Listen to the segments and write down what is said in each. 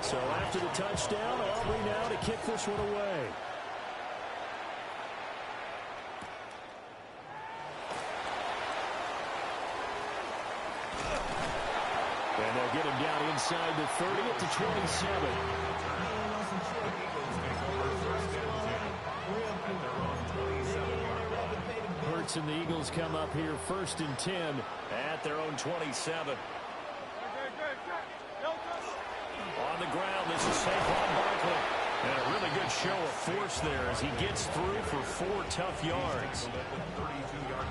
So after the touchdown, Aubrey now to kick this one away. And they'll get him down inside the 30 at the 27. Hurts and the Eagles come up here 1st and 10 at their own 27. On the ground, this is Saquon Barkley. And a really good show of force there as he gets through for 4 tough yards.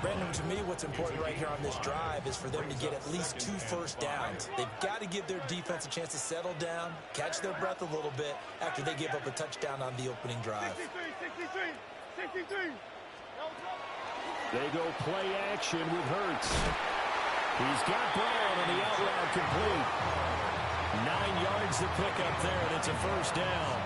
Brandon, to me, what's important right here on this drive is for them to get at least 2 first downs. They've got to give their defense a chance to settle down, catch their breath a little bit after they give up a touchdown on the opening drive. 63. They go play action with Hurts. He's got Brown on the out route complete. 9 yards to pick up there, and it's a first down.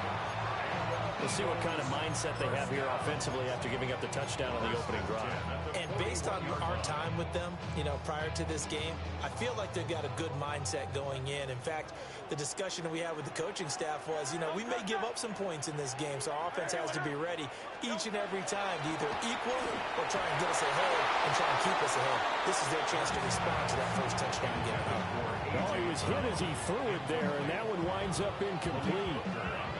We'll see what kind of mindset they have here offensively after giving up the touchdown on the opening drive. And based on our time with them, prior to this game, I feel like they've got a good mindset going in. In fact, the discussion that we had with the coaching staff was, we may give up some points in this game, so our offense has to be ready each and every time to either equal or try and get us ahead and try and keep us ahead. This is their chance to respond to that first touchdown game. Oh, he was hit as he threw it there, and that one winds up incomplete.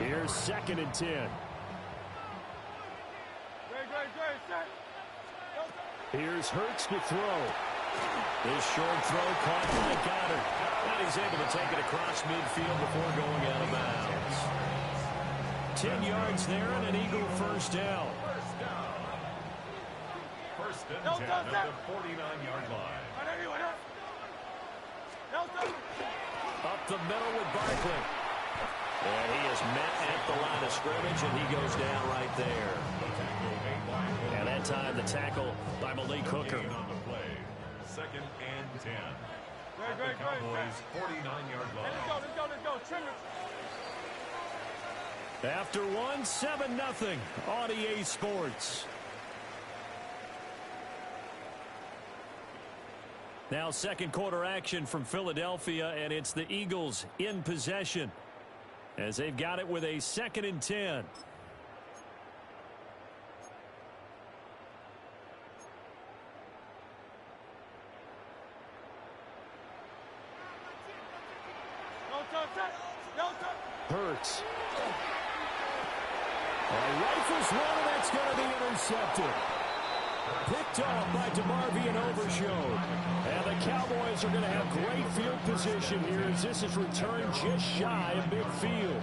Here's 2nd and 10. Here's Hurts to throw. This short throw caught by Goddard. And he's able to take it across midfield before going out of bounds. 10 yards there and an Eagle first down. First and 10 at the 49-yard line. Up the middle with Barkley. And he is met at the line of scrimmage, and he goes down right there. And that time, the tackle by Malik Hooker. On the play. 2nd and 10. The Cowboys' 49-yard line. Let's go. Trim it. After 7-0 on EA Sports. Now 2nd quarter action from Philadelphia, and it's the Eagles in possession as they've got it with a 2nd and 10. Hurts. Rifles one, and that's going to be intercepted. Picked off by DeMarvin and Overshown. And the Cowboys are going to have great field position here as this is returned just shy of midfield.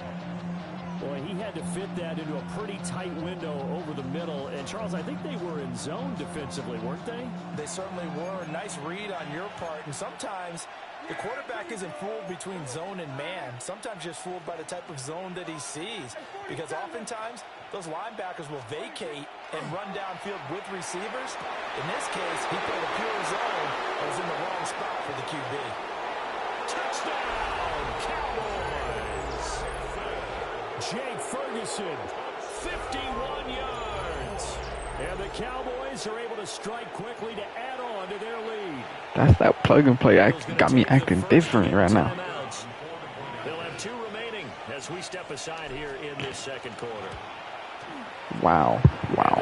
Boy, he had to fit that into a pretty tight window over the middle. And, Charles, I think they were in zone defensively, weren't they? They certainly were. Nice read on your part. And sometimes the quarterback isn't fooled between zone and man. Sometimes just fooled by the type of zone that he sees. Because oftentimes those linebackers will vacate and run downfield with receivers. In this case, he played a pure zone and was in the wrong spot for the QB. Touchdown, Cowboys! Jake Ferguson, 51 yards. And the Cowboys are able to strike quickly to add on to their lead. That's that plug and play got me acting different right now. They'll have 2 remaining as we step aside here in this 2nd quarter. Wow.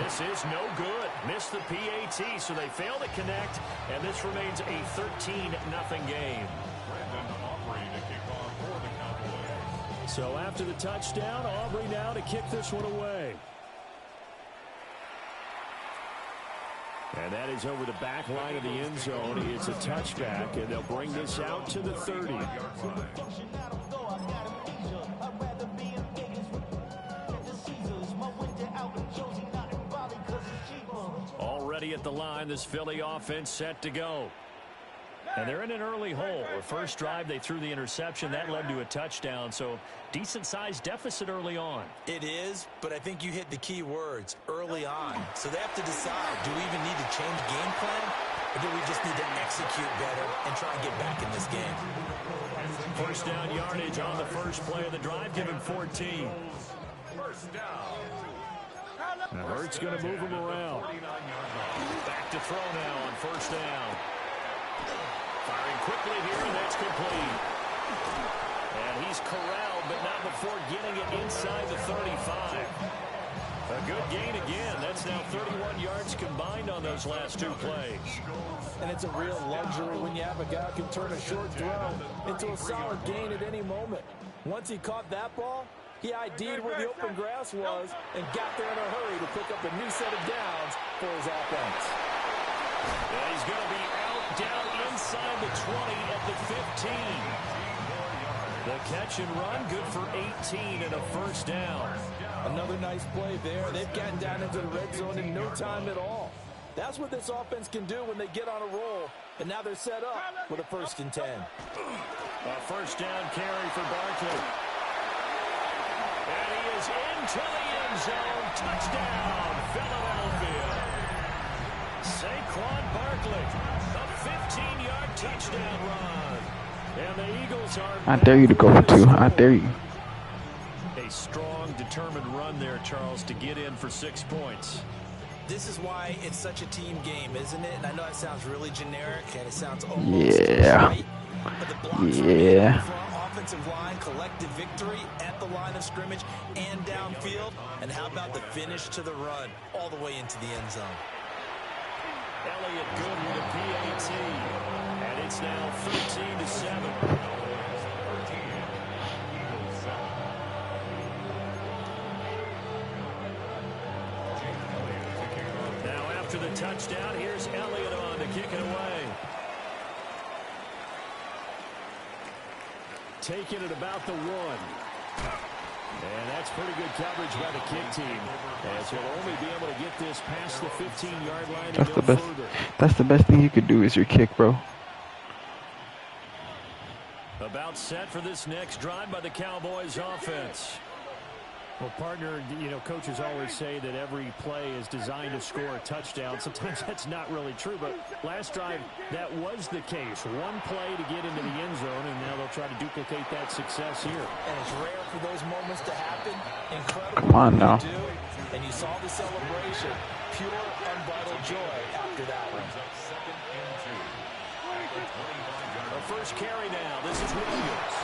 This is no good. Missed the PAT, so they fail to connect, and this remains a 13-0 game. So after the touchdown, Aubrey now to kick this one away. And that is over the back line of the end zone. It's a touchback, and they'll bring this out to the 30. Already at the line, this Philly offense set to go. And they're in an early hole. The first drive, they threw the interception. That led to a touchdown, so decent-sized deficit early on. It is, but I think you hit the key words, early on. So they have to decide, do we even need to change game plan, or do we just need to execute better and try and get back in this game? First down yardage on the first play of the drive, give him 14. First down. Now Hurts going to move him around. Back to throw now on first down. Firing quickly here, and that's complete. And And he's corralled, but not before getting it inside the 35. A good gain again. That's now 31 yards combined on those last two plays. And it's a real luxury when you have a guy who can turn a short throw into a solid gain at any moment. Once he caught that ball, he ID'd where the open grass was and got there in a hurry to pick up a new set of downs for his offense. And he's going to be out, down inside the 20 at the 15. The catch and run, good for 18 and a first down. Another nice play there. They've gotten down into the red zone in no time at all. That's what this offense can do when they get on a roll. And now they're set up with a 1st and 10. A first down carry for Barkley. And he is into the end zone. Touchdown, Philadelphia. Saquon Barkley, a 15-yard touchdown run. And the Eagles are... I dare you to go for 2. I dare you. A strong, determined run there, Charles, to get in for 6 points. This is why it's such a team game, isn't it? And I know it sounds really generic and it sounds almost right, but the blocks from offensive line, collective victory at the line of scrimmage and downfield. And how about the finish to the run all the way into the end zone? Elliott good with a PAT, and it's now 13-7. After the touchdown, here's Elliott on to kick it away. Taking it about the 1. And that's pretty good coverage by the kick team, as he'll only be able to get this past the 15-yard line and go further. That's the best thing you could do is your kick, bro. About set for this next drive by the Cowboys offense. Well, partner, you know, coaches always say that every play is designed to score a touchdown. Sometimes that's not really true, but last drive, that was the case. One play to get into the end zone, and now they'll try to duplicate that success here. And it's rare for those moments to happen. Incredible. Come on now. And you saw the celebration. Pure, unbridled joy after that one. A first carry now. This is Williams.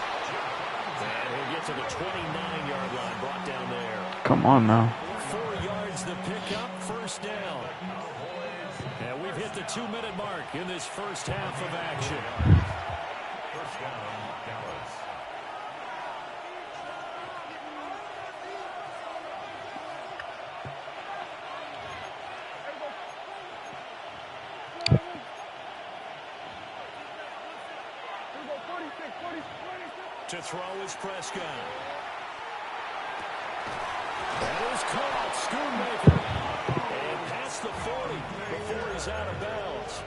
And he'll get to the 29-yard line, brought down there. Come on now. 4 yards the pickup, first down. And we've hit the 2-minute mark in this first half of action. First down, Dallas. To throw is Prescott. That is caught. Schoonmaker. And past the 40 before he's out of bounds.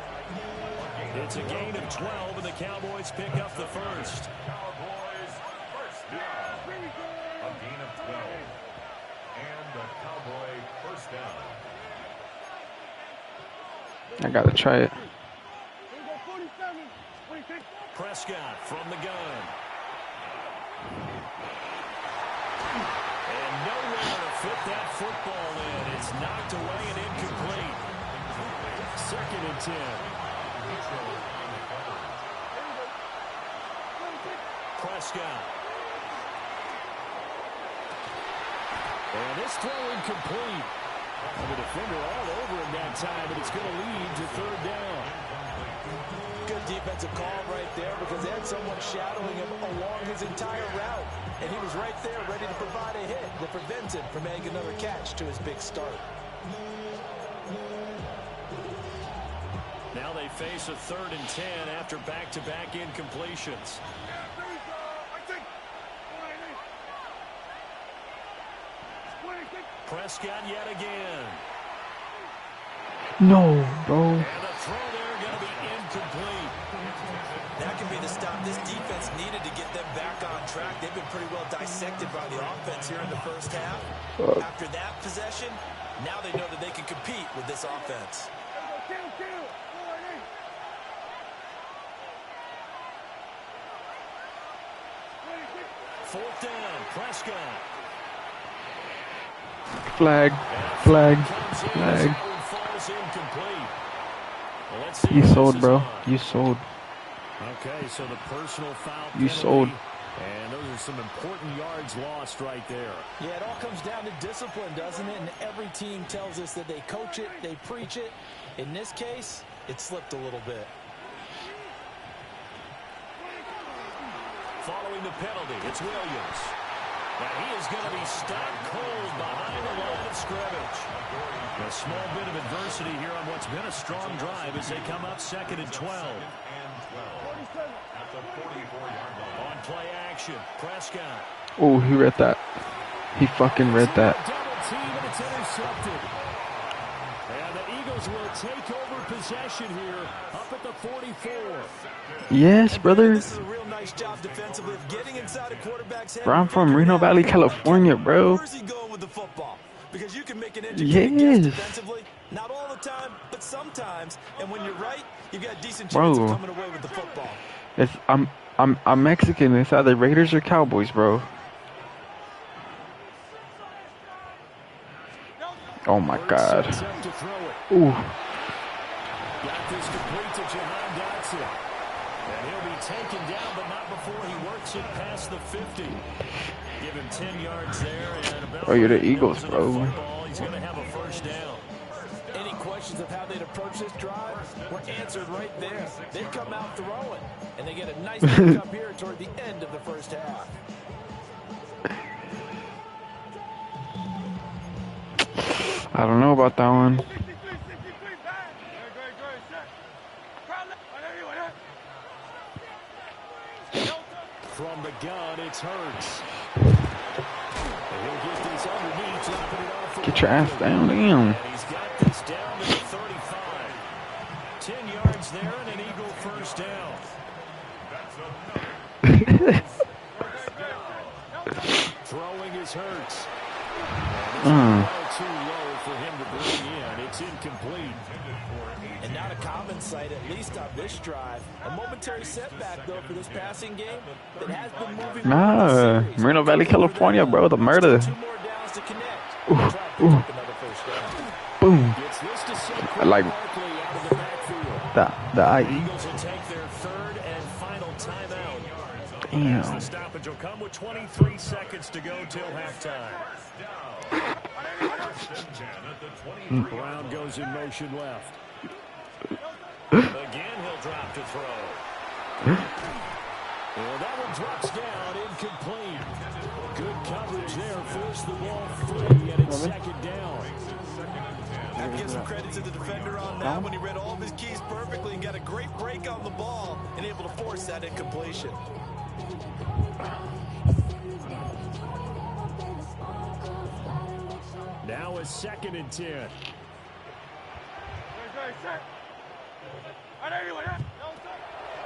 It's a gain of 12, and the Cowboys pick up the first. Cowboys first down. A gain of 12. And the Cowboy first down. I gotta try it. Prescott from the gun. And nowhere to fit that football in. It's knocked away and incomplete. 2nd and 10. Prescott. And this throw incomplete. And the defender all over him that time, but it's going to lead to 3rd down. Good defensive call right there because they had someone shadowing him along his entire route. And he was right there ready to provide a hit that prevents him from making another catch to his big start. Now they face a 3rd and 10 after back-to-back incompletions. Prescott yet again. No, bro. And the throw there going to be incomplete. That can be the stop this defense needed to get them back on track. They've been pretty well dissected by the offense here in the first half. After that possession, now they know that they can compete with this offense. Fourth down, Prescott. Flag. You sold, bro. You sold. Okay, so the personal foul You sold. And those are some important yards lost right there. Yeah, it all comes down to discipline, doesn't it? And every team tells us that they coach it, they preach it. In this case, it slipped a little bit. Following the penalty, it's Williams. Now he is going to be stopped cold behind the line of scrimmage. A small bit of adversity here on what's been a strong drive as they come up 2nd and 12. At the 44-yard line. On play action, Prescott. Oh, he read that. He fucking read that. Double team and it's intercepted. And the Eagles will take over possession here up at the 44. Yes, brother. This is a real nice job defensively of getting inside a quarterback's head. Bro, I'm from Reno Valley, California, bro. Where's he going with the football? Because you can make an educated guess defensively. Not all the time, but sometimes. And when you're right, you've got a decent chance of coming away with the football. I'm Mexican. It's either Raiders or Cowboys, bro. Oh my God. Ooh. Got this complete to Jahan Dotson. And he'll be taken down, but not before he works it past the 50. Give him 10 yards there. And about Oh, you're the Eagles, bro. He's going to have a first down. Any questions of how they'd approach this drive were answered right there. They come out throwing, and they get a nice pickup here toward the end of the first half. I don't know about that one. From the gun, it's Hurts. He'll get this underneath, dropping it off. Get your ass down, damn. He's got this down to the 35. 10 yards there and an Eagle first down. Throwing is Hurts. Too low for him to bring in. It's incomplete. And not a common sight, at least on this drive. A momentary setback, though, for this passing game that has been moving. Nah, Reno Valley, California, bro. The murder. 2 more downs to connect. Boom. I like the IE. Eagles will take their 3rd and final timeout. Damn. The stoppage will come with 23 seconds to go till halftime. Brown goes in motion left. Again, he'll drop to throw. Well, that one drops down, incomplete. Good coverage there, forced the ball free, and it's 2nd down. I give some credit to the defender on that when he read all of his keys perfectly and got a great break on the ball and able to force that incompletion. Now is 2nd and 10.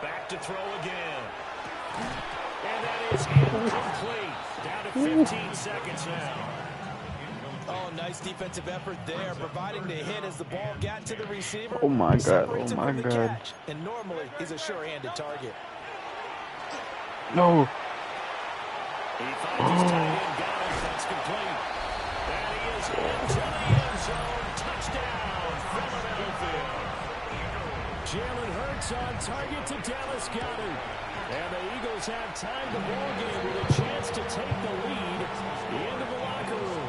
Back to throw again. And that is incomplete. Down to 15 seconds now. Oh, nice defensive effort there, providing the hit as the ball got to the receiver. Oh my God. Oh my God. And normally, he's a sure-handed target. No. He finds his tight end, got it. That's complete. And he is into the end zone. Touchdown, Philadelphia. Jalen Hurts on target to Dallas Goedert. And the Eagles have tied the ball game with a chance to take the lead into the locker room.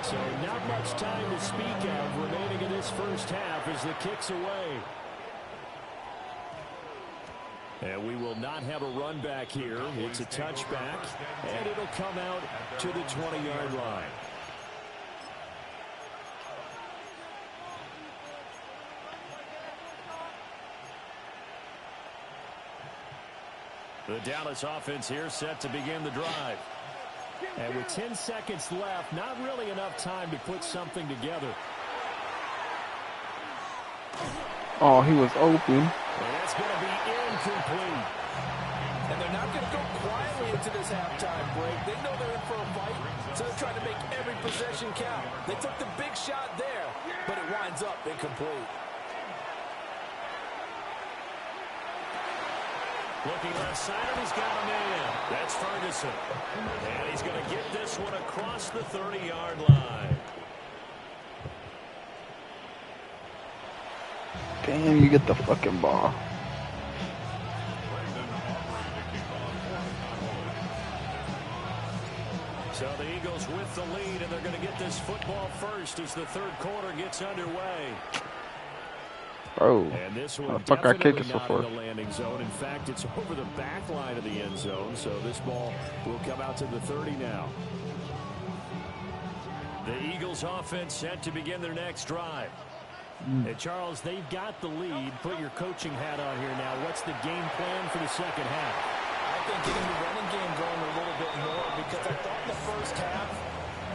So not much time to speak of remaining in this first half as the kick's away. And we will not have a run back here. It's a touchback, and it'll come out to the 20-yard line. The Dallas offense here set to begin the drive. And with 10 seconds left, not really enough time to put something together. Oh, he was open. And that's going to be incomplete. And they're not going to go quietly into this halftime break. They know they're in for a fight, so they're trying to make every possession count. They took the big shot there, but it winds up incomplete. Looking left side, and he's got a man. That's Ferguson. And he's going to get this one across the 30-yard line. Damn, you get the fucking ball. with the lead, and they're going to get this football first as the third quarter gets underway. Bro, And this how one the fuck I kick definitely it so not far? in the landing zone. In fact, it's over the back line of the end zone, so this ball will come out to the 30 now. The Eagles offense set to begin their next drive. And Charles, they've got the lead. Put your coaching hat on here now. What's the game plan for the second half? I think getting the running game going a little bit more, because I thought in the first half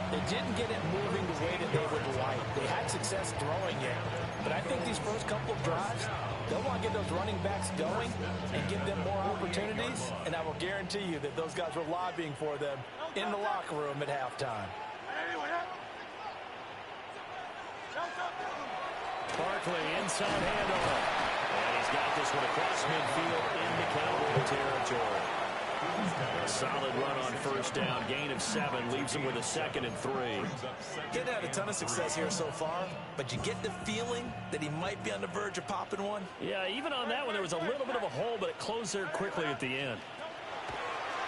they didn't get it moving the way that they would like. They had success throwing it. But I think these first couple of drives, they'll want to get those running backs going and give them more opportunities. And I will guarantee you that those guys were lobbying for them in the locker room at halftime. Barkley inside handoff. And he's got this one across midfield into Cowboy territory. A solid run on first down. Gain of 7 leaves him with a 2nd and 3. He hasn't had a ton of success here so far, but you get the feeling that he might be on the verge of popping one. Yeah, even on that one, there was a little bit of a hole, but it closed there quickly at the end.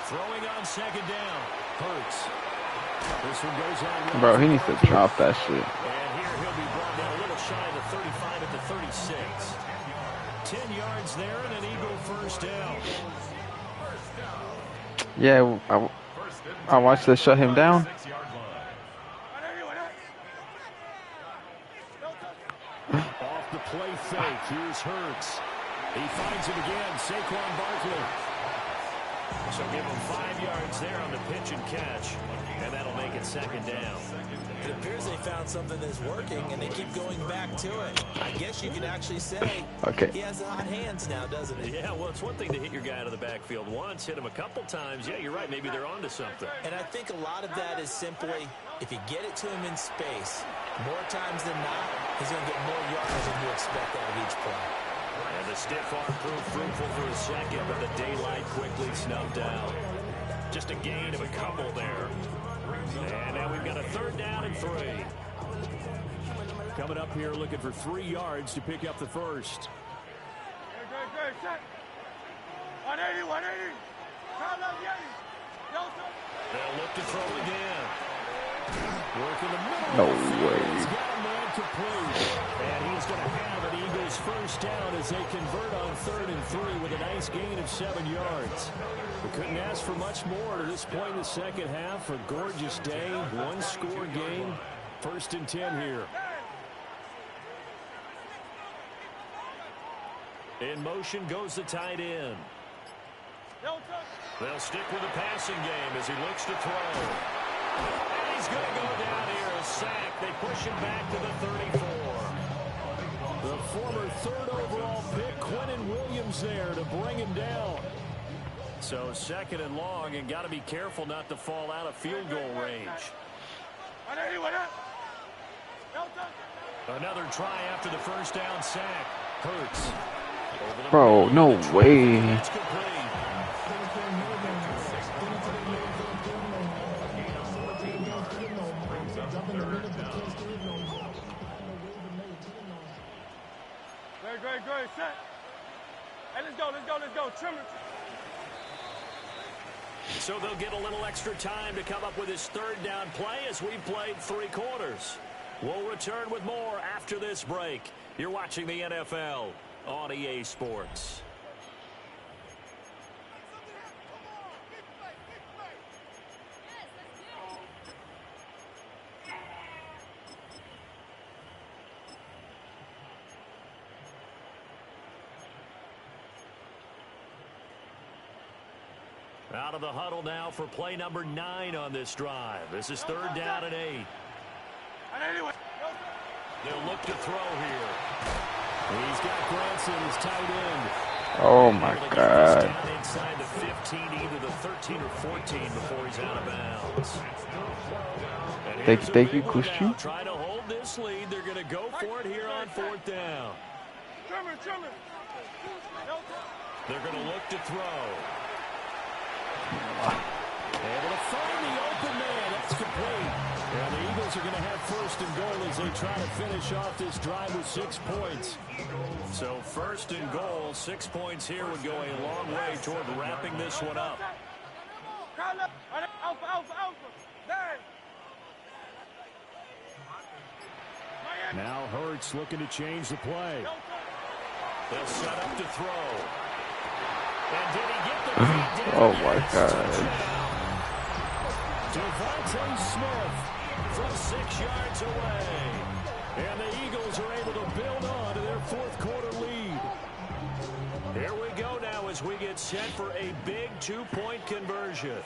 Throwing on second down. Hurts. This one goes on. Bro, he needs to drop that shit. And here he'll be brought down a little shy of the 35 at the 36. 10 yards there and an Eagle first down. Yeah, I watched this shut him down. Off the play fake. Here's Hurts. He finds it again. Saquon Barkley. So give him 5 yards there on the pitch and catch. And that'll make it second down. It appears they found something that's working, and they keep going back to it. I guess you can actually say he has hot hands now, doesn't he? Yeah, well, it's one thing to hit your guy out of the backfield once, hit him a couple times. Yeah, you're right. Maybe they're onto something. And I think a lot of that is simply, if you get it to him in space, more times than not, he's going to get more yards than you expect out of each play. And the stiff arm proved fruitful for a second, but the daylight quickly snubbed out. Just a gain of a couple there. And now we've got a 3rd down and 3. Coming up here looking for 3 yards to pick up the first. They'll look to throw again. Work in the middle. No way. He's got a man complete. And he's going to have an Eagles first down as they convert on 3rd and 3 with a nice gain of 7 yards. We couldn't ask for much more to this point in the second half. A gorgeous day, 1-score game. 1st and 10 here. In motion goes the tight end. They'll stick with the passing game as he looks to throw. And he's going to go down here, a sack. They push him back to the 34. The former 3rd overall pick, Quentin Williams, there to bring him down. So 2nd and long, and got to be careful not to fall out of field goal range. Another try after the first down sack. Hurts. Bro, no way. That's complete. Great, set. Hey, let's go, trimmer. So they'll get a little extra time to come up with his 3rd down play as we've played 3 quarters. We'll return with more after this break. You're watching the NFL on EA Sports. Out of the huddle now for play number 9 on this drive. This is 3rd down and 8. They'll look to throw here. He's got Granson, his tight end. Oh my God. Down inside the 15, either the 13 or 14 before he's out of bounds. Thank you, Kushi. Try to hold this lead. They're going to go for it here on 4th down. They're going to look to throw. Able to find the open man. That's complete. And the Eagles are going to have 1st and goal as they try to finish off this drive with 6 points. So 1st and goal, 6 points here would go a long way toward wrapping this one up. Now Hurts looking to change the play. They'll set up to throw. And did he get the feed down? Oh my God. Devontae Smith from 6 yards away. And the Eagles are able to build on to their fourth quarter lead. Here we go now as we get set for a big 2-point conversion.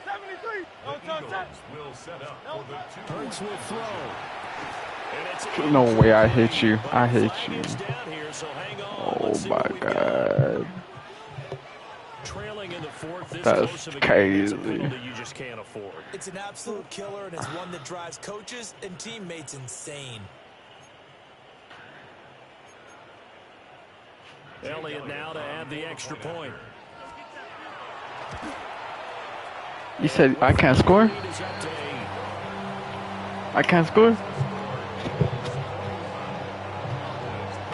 73. Will set up for the 2. Hurts will throw. No way I hit you. I hit you. Here, so hang on. Oh my God. Trailing in the fourth, this That's close of a crazy. game, it's a penalty you just can't afford. It's an absolute killer, and it's one that drives coaches and teammates insane. Elliott now to add the extra point. You said I can't score? I can't score?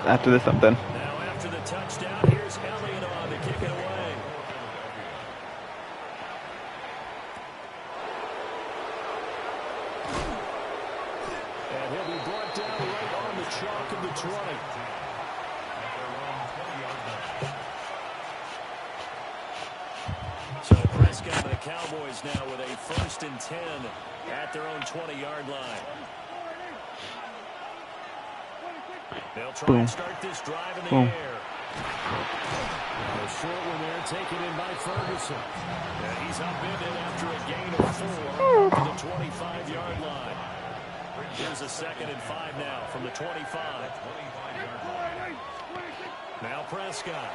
After this, I'm done. Now after the touchdown, here's Elliott on to kick it away. And he'll be brought down right on the chalk of the 20. So Prescott and the Cowboys now with a 1st and 10 at their own 20-yard line. They'll try and start this drive in the air. A short one there taken in by Ferguson. And he's upended after a gain of 4 to the 25-yard line. Here's a 2nd and 5 now from the 25. Now Prescott.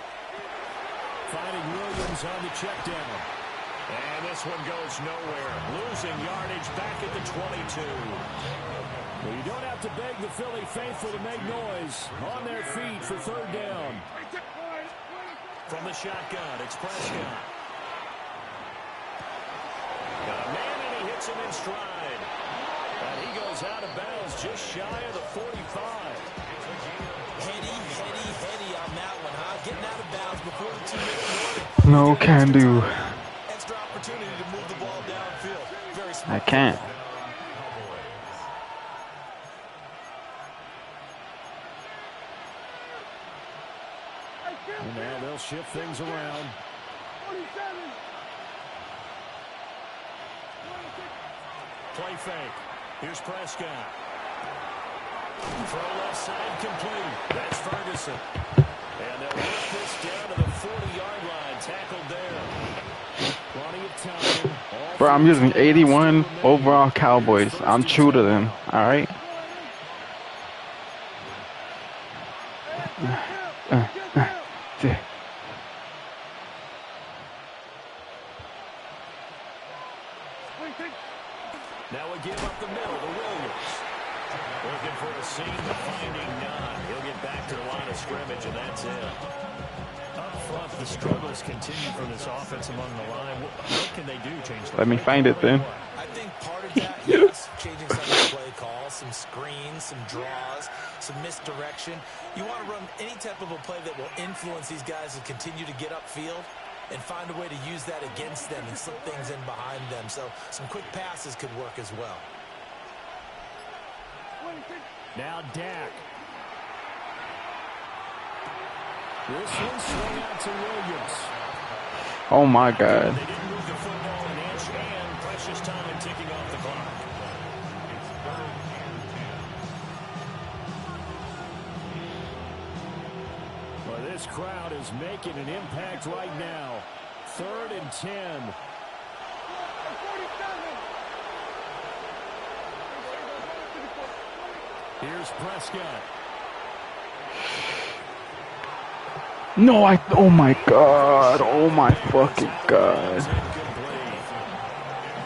Finding Williams on the check down. And this one goes nowhere. Losing yardage back at the 22. Well, you don't have to beg the Philly faithful to make noise. On their feet for 3rd down. From the shotgun, it's Prescott. Got a man and he hits him in stride. And he goes out of bounds just shy of the 45. Heady on that one, huh? Getting out of bounds before the 2-minute warning. No can do. Extra opportunity to move the ball downfield. Very smart. I can't. And now they'll shift things around. 47. Play fake. Here's Prescott. Throw left side complete. That's Ferguson. And they'll work this down to the 40-yard line. Tackled there. Plenty of time. Bro, I'm using 81 overall Cowboys. I'm true to them. All right. Now we give up the middle to Williams. Looking for a seam, but finding none. He'll get back to the line of scrimmage, and that's it. Up front, the struggles continue for this offense among the line. What can they do? Change the Let me find it then. I think part of that is changing some of the play calls, some screens, some draws, some misdirection. You want to run any type of a play that will influence these guys to continue to get upfield and find a way to use that against them and slip things in behind them. So some quick passes could work as well. Now Dak. This one swung out to Williams. Oh my God. They didn't move the football an inch, and precious time ticking off the clock. Well, this crowd is making an impact right now. 3rd and 10. Here's Prescott. No, oh my God. Oh my fucking God.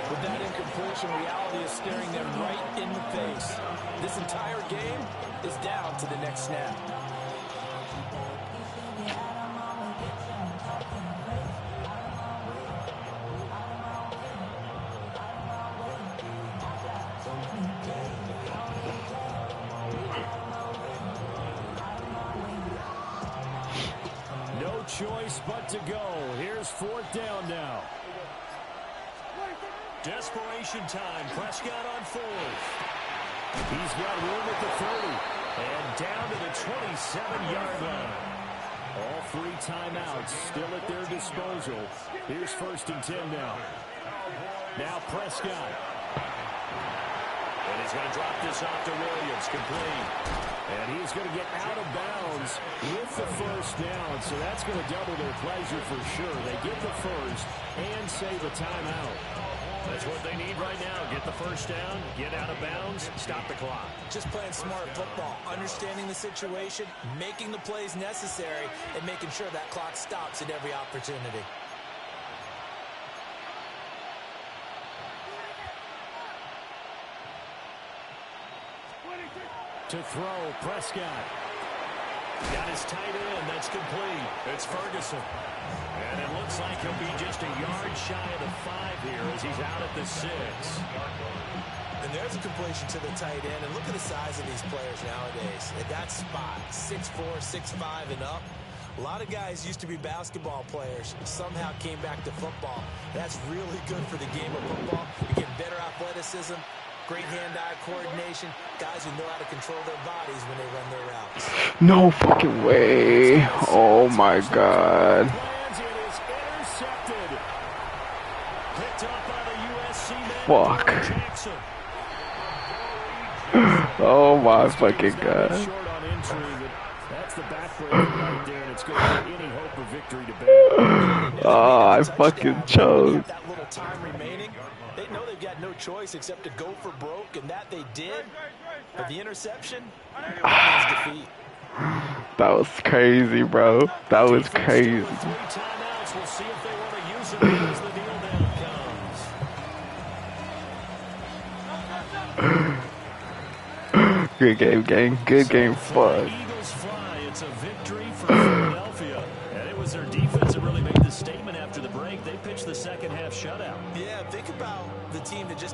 With that incompletion, reality is staring them right in the face. This entire game is down to the next snap. Choice but to go. Here's 4th down now. Desperation time. Prescott on 4th. He's got room at the 30. And down to the 27-yard line. All 3 timeouts still at their disposal. Here's 1st and 10 now. Now Prescott. And he's going to drop this off to Williams, complete. And he's going to get out of bounds with the 1st down. So that's going to double their pleasure for sure. They get the 1st and save a timeout. That's what they need right now. Get the 1st down, get out of bounds, stop the clock. Just playing smart football, understanding the situation, making the plays necessary, and making sure that clock stops at every opportunity. To throw, Prescott. Got his tight end. That's complete. It's Ferguson. And it looks like he'll be just a yard shy of the 5 here as he's out at the 6. And there's a completion to the tight end. And look at the size of these players nowadays. At that spot, 6'4", 6'5", and up. A lot of guys used to be basketball players, somehow came back to football. That's really good for the game of football. You get better athleticism, great hand-eye coordination, guys who know how to control their bodies when they run their routes. No fucking way. Oh my god. Fuck. Oh my fucking god. That's the backbreaker right there, and it's going to put any hope of victory to bed. Oh, I fucking choked. That little time remaining, they know they've got no choice except to go for broke, and that they did. But the interception means defeat. That was crazy, bro. That was crazy. 3 timeouts. We'll see if they want to use them as the kneel down comes. Good game, gang. Good game. Fuck. Eagles fly. It's a victory for Philadelphia. And it was their defense that really made the statement after the break. They pitched the second half shutout. Yeah, think about the team that just